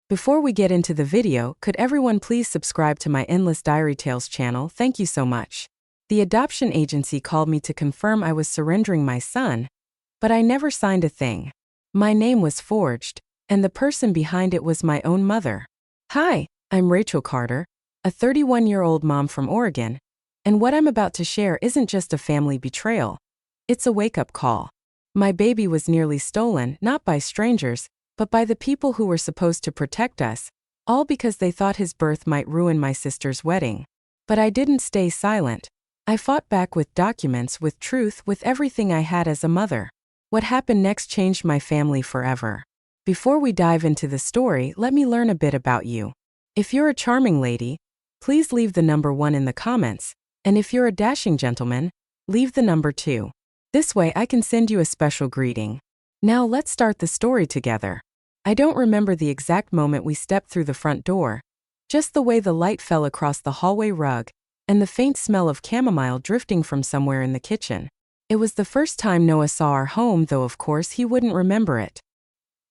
Before we get into the video, could everyone please subscribe to my Endless Diary Tales channel? Thank you so much. The adoption agency called me to confirm I was surrendering my son, but I never signed a thing. My name was forged, and the person behind it was my own mother. Hi, I'm Rachel Carter, a 31-year-old mom from Oregon, and what I'm about to share isn't just a family betrayal. It's a wake-up call. My baby was nearly stolen, not by strangers, but by the people who were supposed to protect us, all because they thought his birth might ruin my sister's wedding. But I didn't stay silent. I fought back with documents, with truth, with everything I had as a mother. What happened next changed my family forever. Before we dive into the story, let me learn a bit about you. If you're a charming lady, please leave the number 1 in the comments, and if you're a dashing gentleman, leave the number 2. This way I can send you a special greeting. Now let's start the story together. I don't remember the exact moment we stepped through the front door, just the way the light fell across the hallway rug, and the faint smell of chamomile drifting from somewhere in the kitchen. It was the first time Noah saw our home, though of course he wouldn't remember it.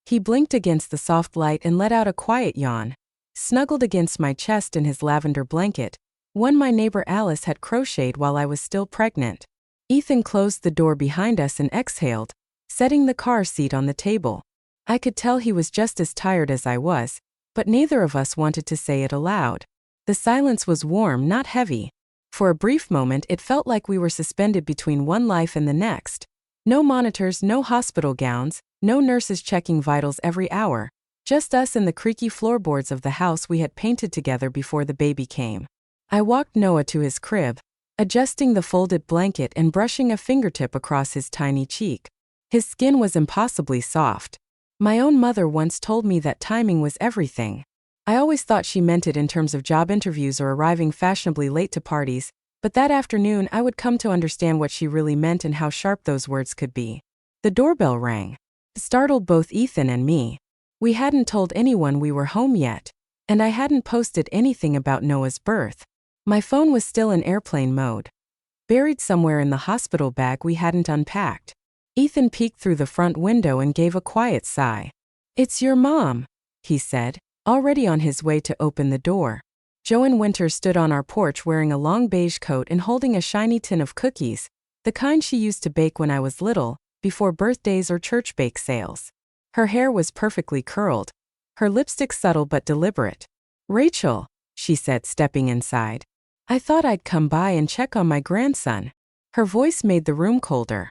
He blinked against the soft light and let out a quiet yawn, snuggled against my chest in his lavender blanket, one my neighbor Alice had crocheted while I was still pregnant. Ethan closed the door behind us and exhaled, setting the car seat on the table. I could tell he was just as tired as I was, but neither of us wanted to say it aloud. The silence was warm, not heavy. For a brief moment it felt like we were suspended between one life and the next. No monitors, no hospital gowns, no nurses checking vitals every hour. Just us and the creaky floorboards of the house we had painted together before the baby came. I walked Noah to his crib, adjusting the folded blanket and brushing a fingertip across his tiny cheek. His skin was impossibly soft. My own mother once told me that timing was everything. I always thought she meant it in terms of job interviews or arriving fashionably late to parties, but that afternoon I would come to understand what she really meant and how sharp those words could be. The doorbell rang. It startled both Ethan and me. We hadn't told anyone we were home yet, and I hadn't posted anything about Noah's birth. My phone was still in airplane mode, buried somewhere in the hospital bag we hadn't unpacked. Ethan peeked through the front window and gave a quiet sigh. "It's your mom," he said, already on his way to open the door. Joan Winters stood on our porch wearing a long beige coat and holding a shiny tin of cookies, the kind she used to bake when I was little, before birthdays or church bake sales. Her hair was perfectly curled, her lipstick subtle but deliberate. "Rachel," she said, stepping inside. "I thought I'd come by and check on my grandson." Her voice made the room colder.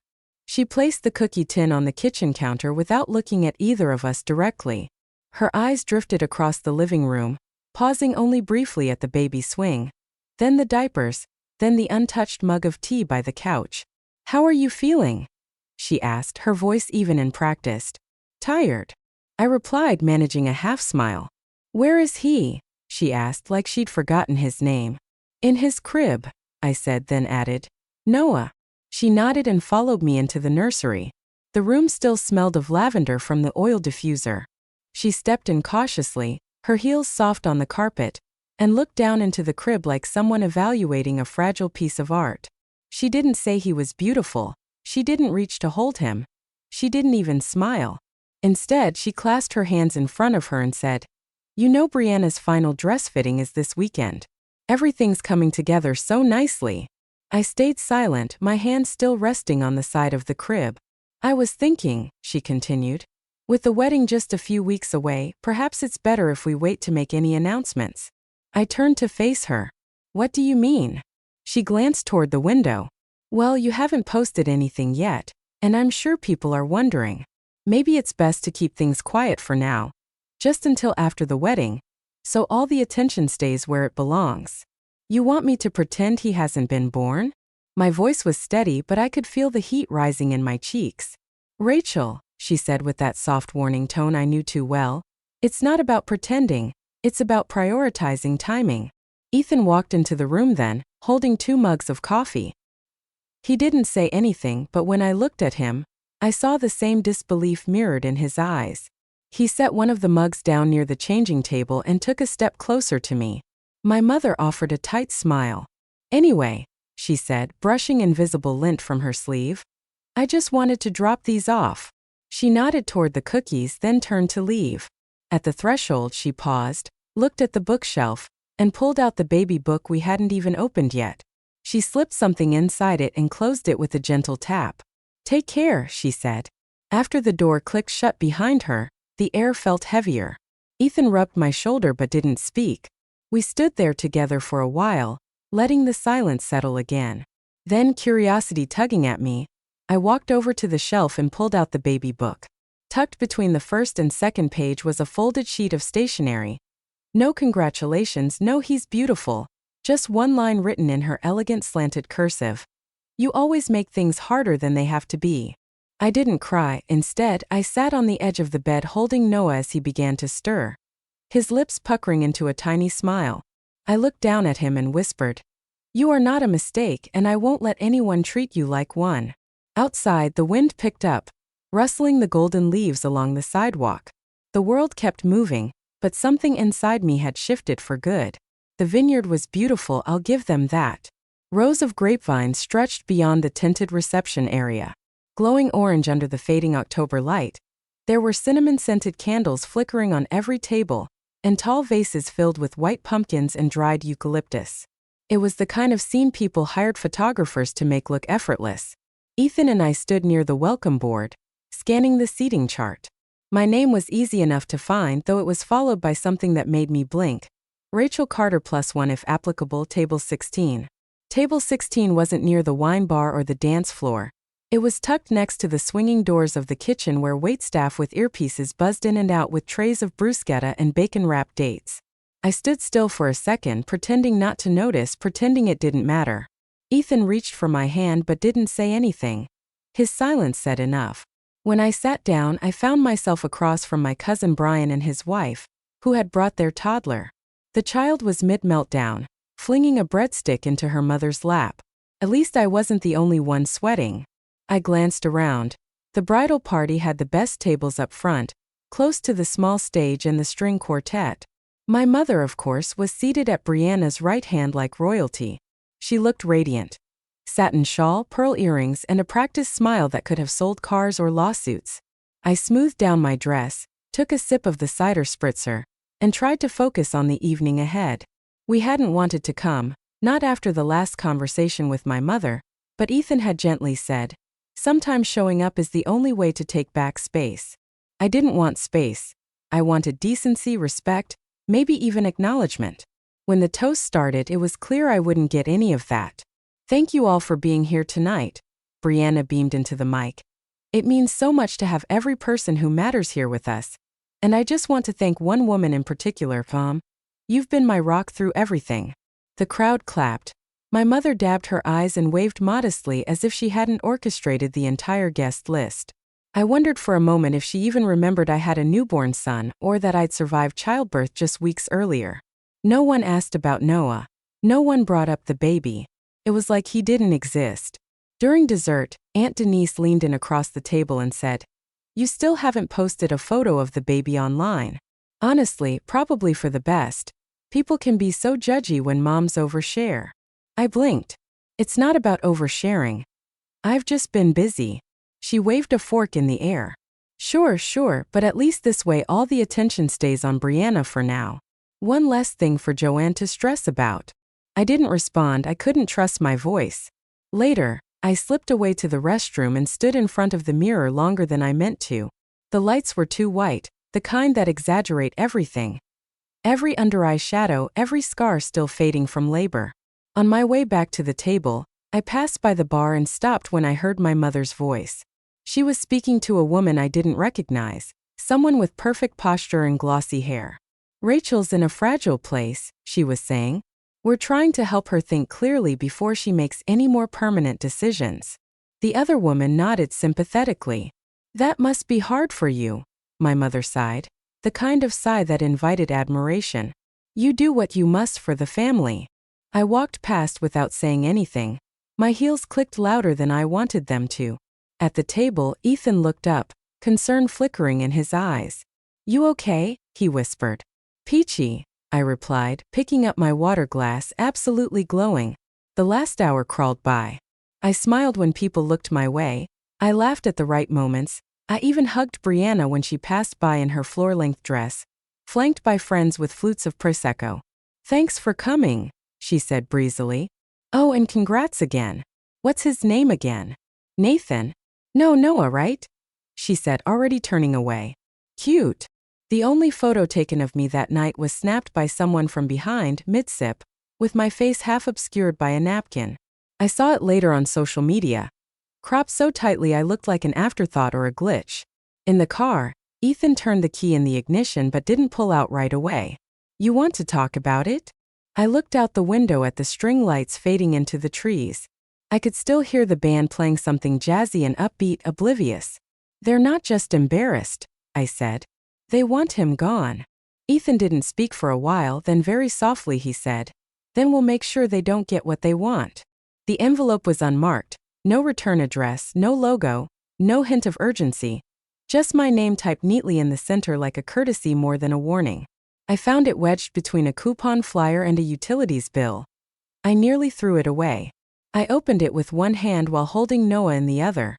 She placed the cookie tin on the kitchen counter without looking at either of us directly. Her eyes drifted across the living room, pausing only briefly at the baby swing, then the diapers, then the untouched mug of tea by the couch. "How are you feeling?" she asked, her voice even and practiced. "Tired," I replied, managing a half-smile. "Where is he?" she asked, like she'd forgotten his name. "In his crib," I said, then added, "Noah." She nodded and followed me into the nursery. The room still smelled of lavender from the oil diffuser. She stepped in cautiously, her heels soft on the carpet, and looked down into the crib like someone evaluating a fragile piece of art. She didn't say he was beautiful. She didn't reach to hold him. She didn't even smile. Instead, she clasped her hands in front of her and said, "You know Brianna's final dress fitting is this weekend. Everything's coming together so nicely." I stayed silent, my hand still resting on the side of the crib. "I was thinking," she continued, "with the wedding just a few weeks away, perhaps it's better if we wait to make any announcements." I turned to face her. "What do you mean?" She glanced toward the window. "Well, you haven't posted anything yet, and I'm sure people are wondering. Maybe it's best to keep things quiet for now, just until after the wedding, so all the attention stays where it belongs." "You want me to pretend he hasn't been born?" My voice was steady, but I could feel the heat rising in my cheeks. "Rachel," she said with that soft warning tone I knew too well, "it's not about pretending, it's about prioritizing timing." Ethan walked into the room then, holding 2 mugs of coffee. He didn't say anything, but when I looked at him, I saw the same disbelief mirrored in his eyes. He set one of the mugs down near the changing table and took a step closer to me. My mother offered a tight smile. "Anyway," she said, brushing invisible lint from her sleeve, "I just wanted to drop these off." She nodded toward the cookies, then turned to leave. At the threshold, she paused, looked at the bookshelf, and pulled out the baby book we hadn't even opened yet. She slipped something inside it and closed it with a gentle tap. "Take care," she said. After the door clicked shut behind her, the air felt heavier. Ethan rubbed my shoulder but didn't speak. We stood there together for a while, letting the silence settle again. Then, curiosity tugging at me, I walked over to the shelf and pulled out the baby book. Tucked between the first and second page was a folded sheet of stationery. No congratulations, no he's beautiful, just one line written in her elegant slanted cursive. "You always make things harder than they have to be." I didn't cry. Instead, I sat on the edge of the bed holding Noah as he began to stir, his lips puckering into a tiny smile. I looked down at him and whispered, "You are not a mistake, and I won't let anyone treat you like one." Outside, the wind picked up, rustling the golden leaves along the sidewalk. The world kept moving, but something inside me had shifted for good. The vineyard was beautiful, I'll give them that. Rows of grapevines stretched beyond the tinted reception area, glowing orange under the fading October light. There were cinnamon-scented candles flickering on every table, and tall vases filled with white pumpkins and dried eucalyptus. It was the kind of scene people hired photographers to make look effortless. Ethan and I stood near the welcome board, scanning the seating chart. My name was easy enough to find, though it was followed by something that made me blink. Rachel Carter +1 if applicable, table 16. Table 16 wasn't near the wine bar or the dance floor. It was tucked next to the swinging doors of the kitchen where waitstaff with earpieces buzzed in and out with trays of bruschetta and bacon-wrapped dates. I stood still for a second, pretending not to notice, pretending it didn't matter. Ethan reached for my hand but didn't say anything. His silence said enough. When I sat down, I found myself across from my cousin Brian and his wife, who had brought their toddler. The child was mid-meltdown, flinging a breadstick into her mother's lap. At least I wasn't the only one sweating. I glanced around. The bridal party had the best tables up front, close to the small stage and the string quartet. My mother, of course, was seated at Brianna's right hand like royalty. She looked radiant. Satin shawl, pearl earrings, and a practiced smile that could have sold cars or lawsuits. I smoothed down my dress, took a sip of the cider spritzer, and tried to focus on the evening ahead. We hadn't wanted to come, not after the last conversation with my mother, but Ethan had gently said, "Sometimes showing up is the only way to take back space." I didn't want space. I wanted decency, respect, maybe even acknowledgement. When the toast started, it was clear I wouldn't get any of that. "Thank you all for being here tonight," Brianna beamed into the mic. "It means so much to have every person who matters here with us. And I just want to thank one woman in particular, Mom. You've been my rock through everything." The crowd clapped. My mother dabbed her eyes and waved modestly as if she hadn't orchestrated the entire guest list. I wondered for a moment if she even remembered I had a newborn son or that I'd survived childbirth just weeks earlier. No one asked about Noah. No one brought up the baby. It was like he didn't exist. During dessert, Aunt Denise leaned in across the table and said, "You still haven't posted a photo of the baby online." Honestly, probably for the best. People can be so judgy when moms overshare. I blinked. It's not about oversharing. I've just been busy. She waved a fork in the air. Sure, but at least this way all the attention stays on Brianna for now. One less thing for Joanne to stress about. I didn't respond, I couldn't trust my voice. Later, I slipped away to the restroom and stood in front of the mirror longer than I meant to. The lights were too white, the kind that exaggerate everything. Every under-eye shadow, every scar still fading from labor. On my way back to the table, I passed by the bar and stopped when I heard my mother's voice. She was speaking to a woman I didn't recognize, someone with perfect posture and glossy hair. "Rachel's in a fragile place," she was saying. "We're trying to help her think clearly before she makes any more permanent decisions." The other woman nodded sympathetically. "That must be hard for you," my mother sighed, the kind of sigh that invited admiration. "You do what you must for the family." I walked past without saying anything. My heels clicked louder than I wanted them to. At the table, Ethan looked up, concern flickering in his eyes. "You okay?" he whispered. "Peachy," I replied, picking up my water glass, absolutely glowing. The last hour crawled by. I smiled when people looked my way. I laughed at the right moments. I even hugged Brianna when she passed by in her floor-length dress, flanked by friends with flutes of Prosecco. "Thanks for coming," she said breezily. "Oh, and congrats again. What's his name again?" "Nathan?" "No, Noah, right?" she said, already turning away. "Cute." The only photo taken of me that night was snapped by someone from behind, mid-sip, with my face half obscured by a napkin. I saw it later on social media. Cropped so tightly I looked like an afterthought or a glitch. In the car, Ethan turned the key in the ignition but didn't pull out right away. "You want to talk about it?" I looked out the window at the string lights fading into the trees. I could still hear the band playing something jazzy and upbeat, oblivious. "They're not just embarrassed," I said. "They want him gone." Ethan didn't speak for a while, then very softly he said, "Then we'll make sure they don't get what they want." The envelope was unmarked, no return address, no logo, no hint of urgency. Just my name typed neatly in the center like a courtesy more than a warning. I found it wedged between a coupon flyer and a utilities bill. I nearly threw it away. I opened it with one hand while holding Noah in the other.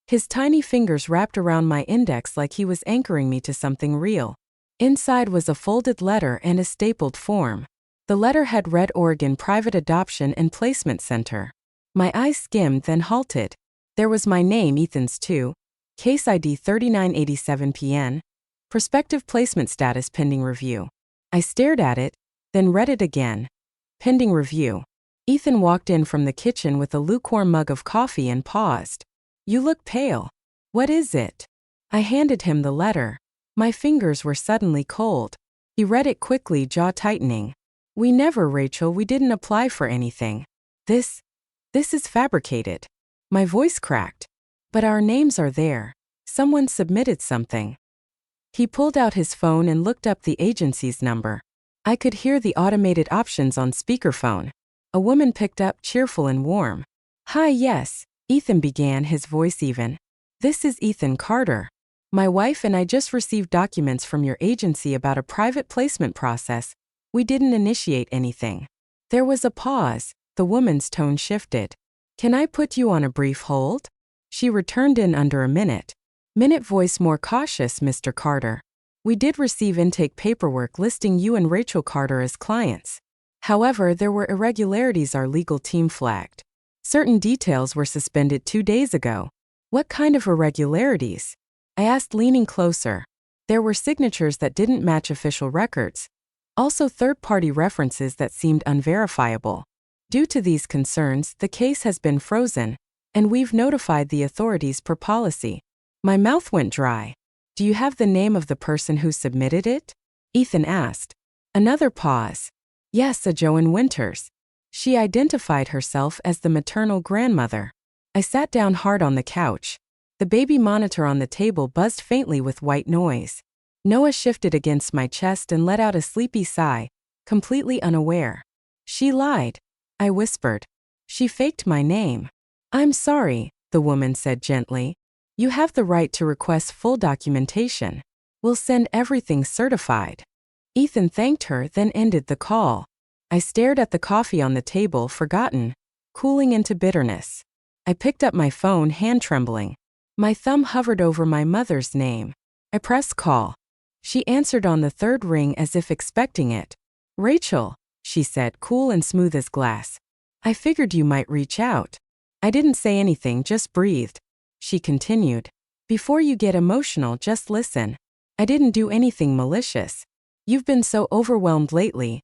His tiny fingers wrapped around my index like he was anchoring me to something real. Inside was a folded letter and a stapled form. The letter had read Oregon Private Adoption and Placement Center. My eyes skimmed, then halted. There was my name, Ethan's too. Case ID 3987PN. Prospective placement status pending review. I stared at it, then read it again. Pending review. Ethan walked in from the kitchen with a lukewarm mug of coffee and paused. "You look pale. What is it?" I handed him the letter. My fingers were suddenly cold. He read it quickly, jaw tightening. "We never, Rachel, we didn't apply for anything. This is fabricated." My voice cracked. "But our names are there. Someone submitted something." He pulled out his phone and looked up the agency's number. I could hear the automated options on speakerphone. A woman picked up, cheerful and warm. "Hi, yes," Ethan began, his voice even. "This is Ethan Carter. My wife and I just received documents from your agency about a private placement process. We didn't initiate anything." There was a pause. The woman's tone shifted. "Can I put you on a brief hold?" She returned in under a minute. Minute voice more cautious, "Mr. Carter. We did receive intake paperwork listing you and Rachel Carter as clients. However, there were irregularities our legal team flagged. Certain details were suspended 2 days ago." "What kind of irregularities?" I asked, leaning closer. "There were signatures that didn't match official records. Also third-party references that seemed unverifiable. Due to these concerns, the case has been frozen, and we've notified the authorities per policy." My mouth went dry. "Do you have the name of the person who submitted it?" Ethan asked. Another pause. "Yes, a Joan Winters. She identified herself as the maternal grandmother." I sat down hard on the couch. The baby monitor on the table buzzed faintly with white noise. Noah shifted against my chest and let out a sleepy sigh, completely unaware. "She lied," I whispered. "She faked my name." "I'm sorry," the woman said gently. "You have the right to request full documentation. We'll send everything certified." Ethan thanked her, then ended the call. I stared at the coffee on the table, forgotten, cooling into bitterness. I picked up my phone, hand trembling. My thumb hovered over my mother's name. I pressed call. She answered on the third ring as if expecting it. "Rachel," she said, cool and smooth as glass. "I figured you might reach out." I didn't say anything, just breathed. She continued. "Before you get emotional, just listen. I didn't do anything malicious. You've been so overwhelmed lately,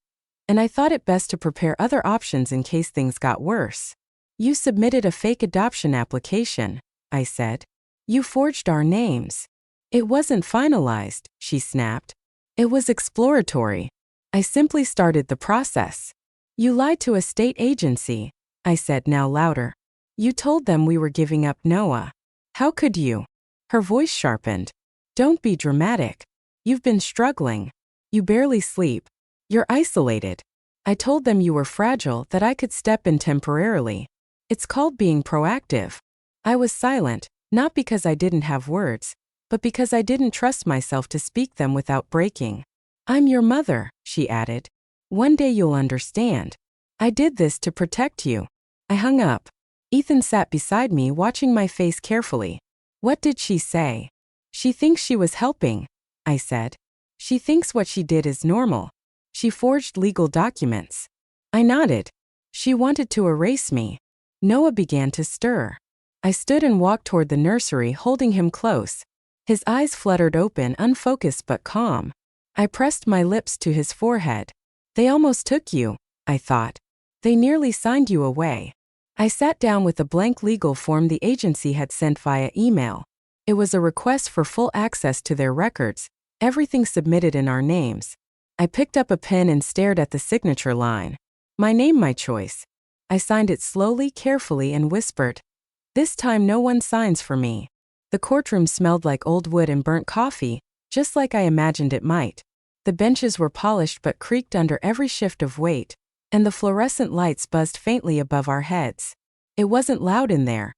and I thought it best to prepare other options in case things got worse. You submitted a fake adoption application," I said. "You forged our names." "It wasn't finalized," she snapped. "It was exploratory. I simply started the process." "You lied to a state agency," I said, now louder. "You told them we were giving up Noah. How could you?" Her voice sharpened. "Don't be dramatic. You've been struggling. You barely sleep. You're isolated. I told them you were fragile, that I could step in temporarily. It's called being proactive." I was silent, not because I didn't have words, but because I didn't trust myself to speak them without breaking. "I'm your mother," she added. "One day you'll understand. I did this to protect you." I hung up. Ethan sat beside me, watching my face carefully. "What did she say?" "She thinks she was helping," I said. She thinks what she did is normal. She forged legal documents. I nodded. She wanted to erase me. Noah began to stir. I stood and walked toward the nursery, holding him close. His eyes fluttered open, unfocused but calm. I pressed my lips to his forehead. They almost took you, I thought. They nearly signed you away. I sat down with a blank legal form the agency had sent via email. It was a request for full access to their records, everything submitted in our names. I picked up a pen and stared at the signature line. My name, my choice. I signed it slowly, carefully, and whispered, "This time no one signs for me." The courtroom smelled like old wood and burnt coffee, just like I imagined it might. The benches were polished but creaked under every shift of weight, and the fluorescent lights buzzed faintly above our heads. It wasn't loud in there.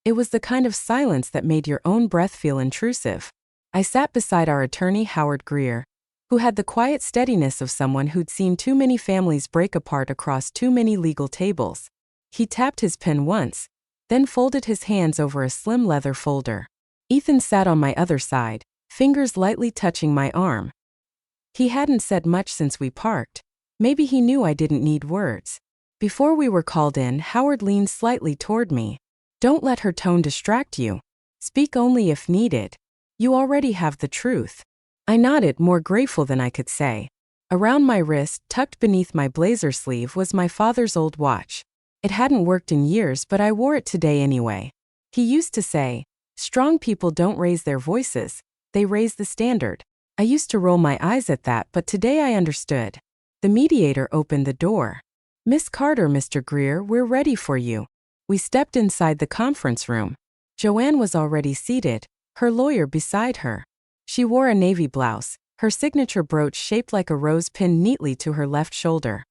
It was the kind of silence that made your own breath feel intrusive. I sat beside our attorney, Howard Greer, who had the quiet steadiness of someone who'd seen too many families break apart across too many legal tables. He tapped his pen once, then folded his hands over a slim leather folder. Ethan sat on my other side, fingers lightly touching my arm. He hadn't said much since we parked. Maybe he knew I didn't need words. Before we were called in, Howard leaned slightly toward me. "Don't let her tone distract you. Speak only if needed. You already have the truth." I nodded, more grateful than I could say. Around my wrist, tucked beneath my blazer sleeve, was my father's old watch. It hadn't worked in years, but I wore it today anyway. He used to say, "Strong people don't raise their voices, they raise the standard." I used to roll my eyes at that, but today I understood. The mediator opened the door. "Miss Carter, Mr. Greer, we're ready for you." We stepped inside the conference room. Joanne was already seated, her lawyer beside her. She wore a navy blouse, her signature brooch shaped like a rose pinned neatly to her left shoulder.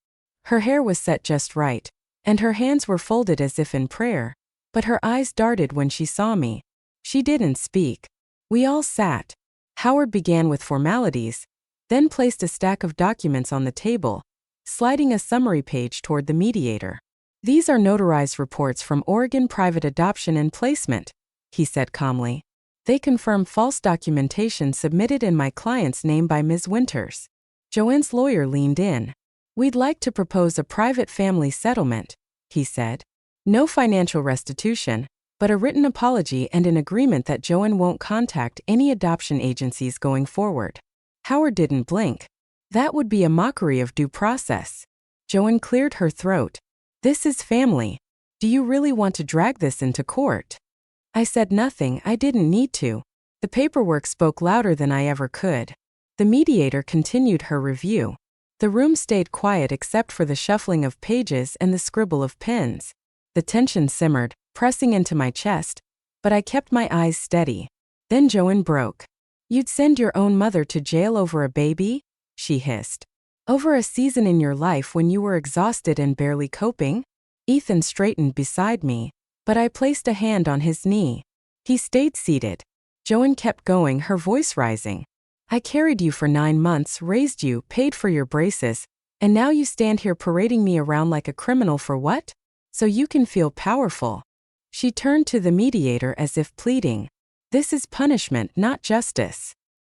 Her hair was set just right, and her hands were folded as if in prayer, but her eyes darted when she saw me. She didn't speak. We all sat. Howard began with formalities, then placed a stack of documents on the table, sliding a summary page toward the mediator. "These are notarized reports from Oregon Private Adoption and Placement," he said calmly. "They confirm false documentation submitted in my client's name by Ms. Winters." Joanne's lawyer leaned in. "We'd like to propose a private family settlement," he said. "No financial restitution, but a written apology and an agreement that Joanne won't contact any adoption agencies going forward." Howard didn't blink. "That would be a mockery of due process." Joanne cleared her throat. "This is family. Do you really want to drag this into court?" I said nothing. I didn't need to. The paperwork spoke louder than I ever could. The mediator continued her review. The room stayed quiet except for the shuffling of pages and the scribble of pens. The tension simmered, pressing into my chest, but I kept my eyes steady. Then Joanne broke. "You'd send your own mother to jail over a baby?" she hissed. "Over a season in your life when you were exhausted and barely coping?" Ethan straightened beside me, but I placed a hand on his knee. He stayed seated. Joanne kept going, her voice rising. "I carried you for 9 months, raised you, paid for your braces, and now you stand here parading me around like a criminal for what? So you can feel powerful." She turned to the mediator as if pleading. "This is punishment, not justice."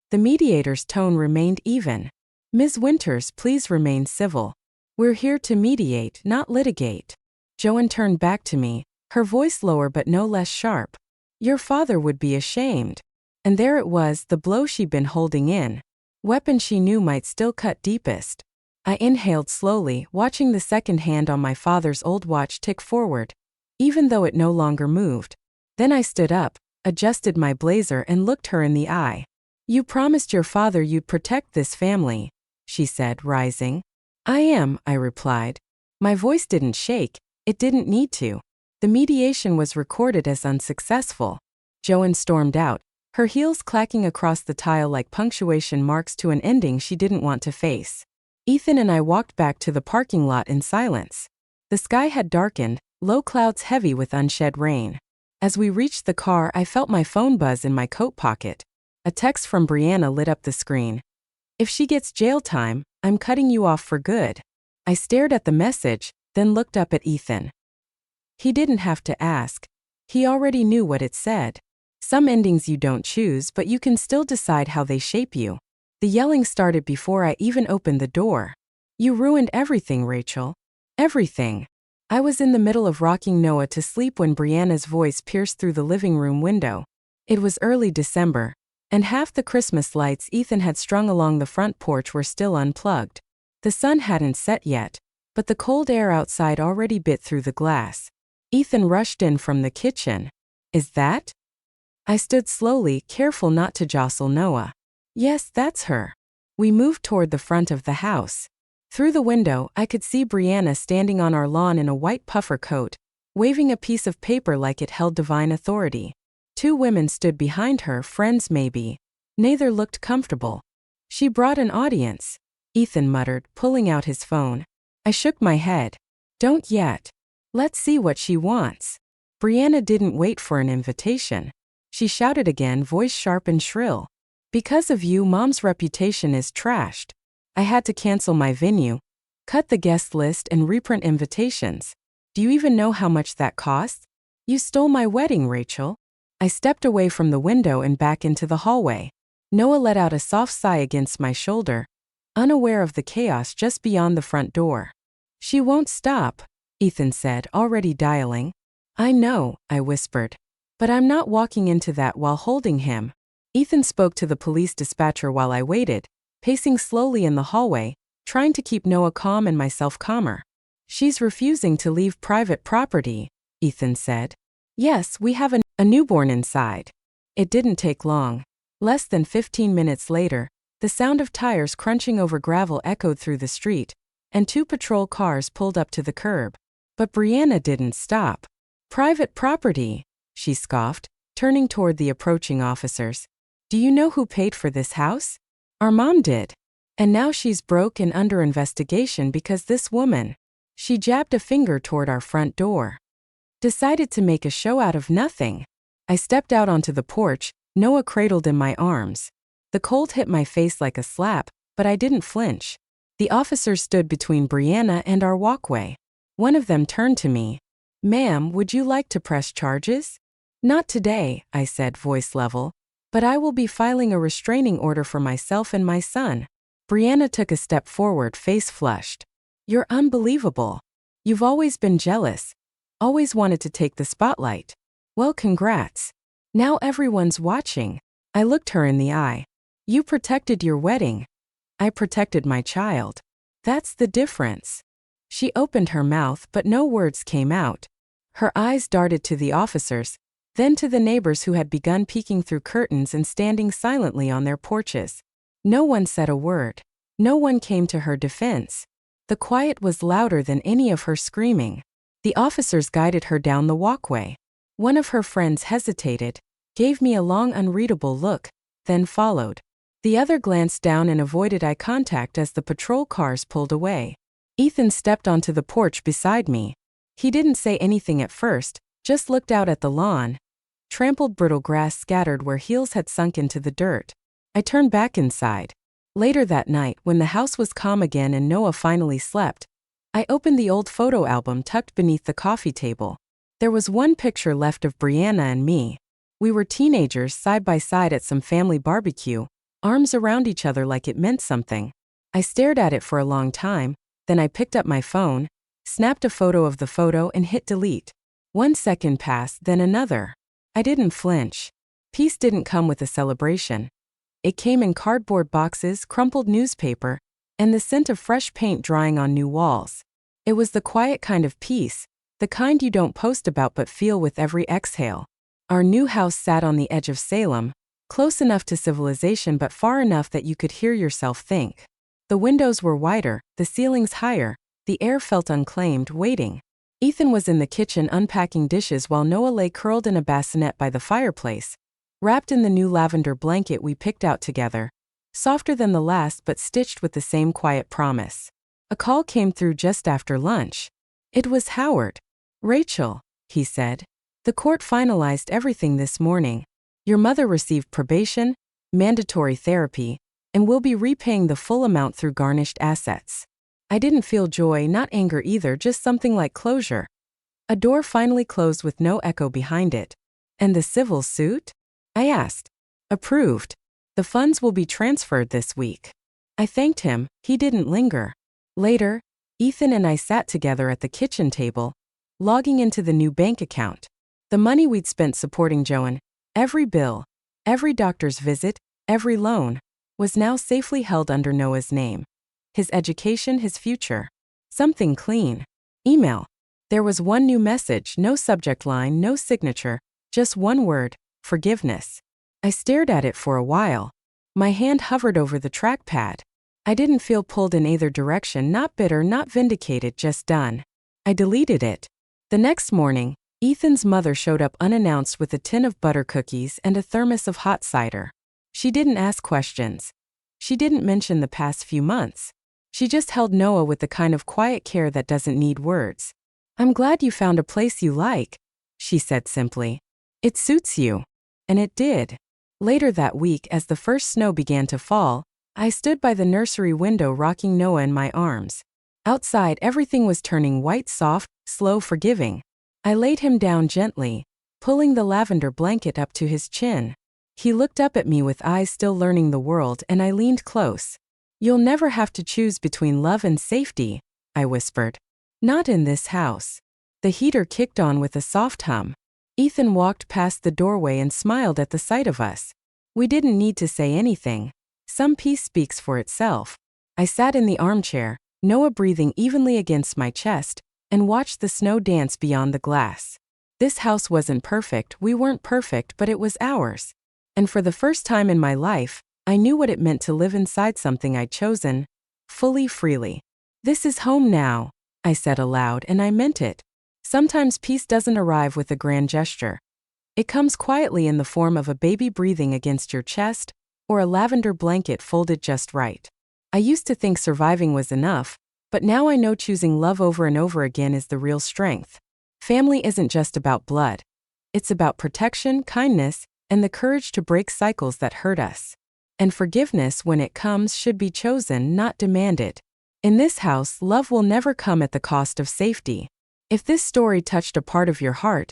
The mediator's tone remained even. "Ms. Winters, please remain civil. We're here to mediate, not litigate." Joanne turned back to me, her voice lower but no less sharp. "Your father would be ashamed." And there it was, the blow she'd been holding in. Weapon she knew might still cut deepest. I inhaled slowly, watching the second hand on my father's old watch tick forward, even though it no longer moved. Then I stood up, adjusted my blazer and looked her in the eye. "You promised your father you'd protect this family," she said, rising. "I am," I replied. My voice didn't shake. It didn't need to. The mediation was recorded as unsuccessful. Joanne stormed out, her heels clacking across the tile like punctuation marks to an ending she didn't want to face. Ethan and I walked back to the parking lot in silence. The sky had darkened, low clouds heavy with unshed rain. As we reached the car, I felt my phone buzz in my coat pocket. A text from Brianna lit up the screen. "If she gets jail time, I'm cutting you off for good." I stared at the message, then looked up at Ethan. He didn't have to ask. He already knew what it said. Some endings you don't choose, but you can still decide how they shape you. The yelling started before I even opened the door. "You ruined everything, Rachel. Everything." I was in the middle of rocking Noah to sleep when Brianna's voice pierced through the living room window. It was early December, and half the Christmas lights Ethan had strung along the front porch were still unplugged. The sun hadn't set yet, but the cold air outside already bit through the glass. Ethan rushed in from the kitchen. "Is that?" I stood slowly, careful not to jostle Noah. "Yes, that's her." We moved toward the front of the house. Through the window, I could see Brianna standing on our lawn in a white puffer coat, waving a piece of paper like it held divine authority. Two women stood behind her, friends maybe. Neither looked comfortable. "She brought an audience," Ethan muttered, pulling out his phone. I shook my head. "Don't yet. Let's see what she wants." Brianna didn't wait for an invitation. She shouted again, voice sharp and shrill. "Because of you, Mom's reputation is trashed. I had to cancel my venue, cut the guest list, and reprint invitations. Do you even know how much that costs? You stole my wedding, Rachel." I stepped away from the window and back into the hallway. Noah let out a soft sigh against my shoulder, unaware of the chaos just beyond the front door. "She won't stop," Ethan said, already dialing. "I know," I whispered. "But I'm not walking into that while holding him." Ethan spoke to the police dispatcher while I waited, pacing slowly in the hallway, trying to keep Noah calm and myself calmer. "She's refusing to leave private property," Ethan said. "Yes, we have a newborn inside." It didn't take long. Less than 15 minutes later, the sound of tires crunching over gravel echoed through the street, and two patrol cars pulled up to the curb. But Brianna didn't stop. "Private property," she scoffed, turning toward the approaching officers. "Do you know who paid for this house? Our mom did. And now she's broke and under investigation because this woman," she jabbed a finger toward our front door, "decided to make a show out of nothing." I stepped out onto the porch, Noah cradled in my arms. The cold hit my face like a slap, but I didn't flinch. The officers stood between Brianna and our walkway. One of them turned to me. "Ma'am, would you like to press charges?" "Not today," I said, voice level. "But I will be filing a restraining order for myself and my son." Brianna took a step forward, face flushed. "You're unbelievable. You've always been jealous. Always wanted to take the spotlight. Well, congrats. Now everyone's watching." I looked her in the eye. "You protected your wedding. I protected my child. That's the difference." She opened her mouth, but no words came out. Her eyes darted to the officers, then to the neighbors who had begun peeking through curtains and standing silently on their porches. No one said a word. No one came to her defense. The quiet was louder than any of her screaming. The officers guided her down the walkway. One of her friends hesitated, gave me a long unreadable look, then followed. The other glanced down and avoided eye contact as the patrol cars pulled away. Ethan stepped onto the porch beside me. He didn't say anything at first, just looked out at the lawn. Trampled brittle grass scattered where heels had sunk into the dirt. I turned back inside. Later that night, when the house was calm again and Noah finally slept, I opened the old photo album tucked beneath the coffee table. There was one picture left of Brianna and me. We were teenagers side by side at some family barbecue, arms around each other like it meant something. I stared at it for a long time, then I picked up my phone, snapped a photo of the photo and hit delete. 1 second passed, then another. I didn't flinch. Peace didn't come with a celebration. It came in cardboard boxes, crumpled newspaper, and the scent of fresh paint drying on new walls. It was the quiet kind of peace, the kind you don't post about but feel with every exhale. Our new house sat on the edge of Salem, close enough to civilization but far enough that you could hear yourself think. The windows were wider, the ceilings higher, the air felt unclaimed, waiting. Ethan was in the kitchen unpacking dishes while Noah lay curled in a bassinet by the fireplace, wrapped in the new lavender blanket we picked out together, softer than the last but stitched with the same quiet promise. A call came through just after lunch. It was Howard. "Rachel," he said, "the court finalized everything this morning. Your mother received probation, mandatory therapy, and will be repaying the full amount through garnished assets." I didn't feel joy, not anger either, just something like closure. A door finally closed with no echo behind it. "And the civil suit?" I asked. "Approved. The funds will be transferred this week. I thanked him. He didn't linger. Later, Ethan and I sat together at the kitchen table, logging into the new bank account. The money we'd spent supporting Joan, every bill, every doctor's visit, every loan, was now safely held under Noah's name. His education, his future. Something clean. Email. There was one new message, no subject line, no signature, just one word: forgiveness. I stared at it for a while. My hand hovered over the trackpad. I didn't feel pulled in either direction, not bitter, not vindicated, just done. I deleted it. The next morning, Ethan's mother showed up unannounced with a tin of butter cookies and a thermos of hot cider. She didn't ask questions. She didn't mention the past few months. She just held Noah with the kind of quiet care that doesn't need words. "I'm glad you found a place you like," she said simply. "It suits you." And it did. Later that week, as the first snow began to fall, I stood by the nursery window rocking Noah in my arms. Outside, everything was turning white, soft, slow, forgiving. I laid him down gently, pulling the lavender blanket up to his chin. He looked up at me with eyes still learning the world, and I leaned close. "You'll never have to choose between love and safety," I whispered. "Not in this house." The heater kicked on with a soft hum. Ethan walked past the doorway and smiled at the sight of us. We didn't need to say anything. Some peace speaks for itself. I sat in the armchair, Noah breathing evenly against my chest, and watched the snow dance beyond the glass. This house wasn't perfect, we weren't perfect, but it was ours. And for the first time in my life, I knew what it meant to live inside something I'd chosen, fully, freely. "This is home now," I said aloud, and I meant it. Sometimes peace doesn't arrive with a grand gesture. It comes quietly in the form of a baby breathing against your chest, or a lavender blanket folded just right. I used to think surviving was enough, but now I know choosing love over and over again is the real strength. Family isn't just about blood. It's about protection, kindness, and the courage to break cycles that hurt us. And forgiveness, when it comes, should be chosen, not demanded. In this house, love will never come at the cost of safety. If this story touched a part of your heart,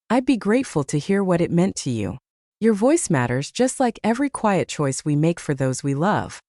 I'd be grateful to hear what it meant to you. Your voice matters just like every quiet choice we make for those we love.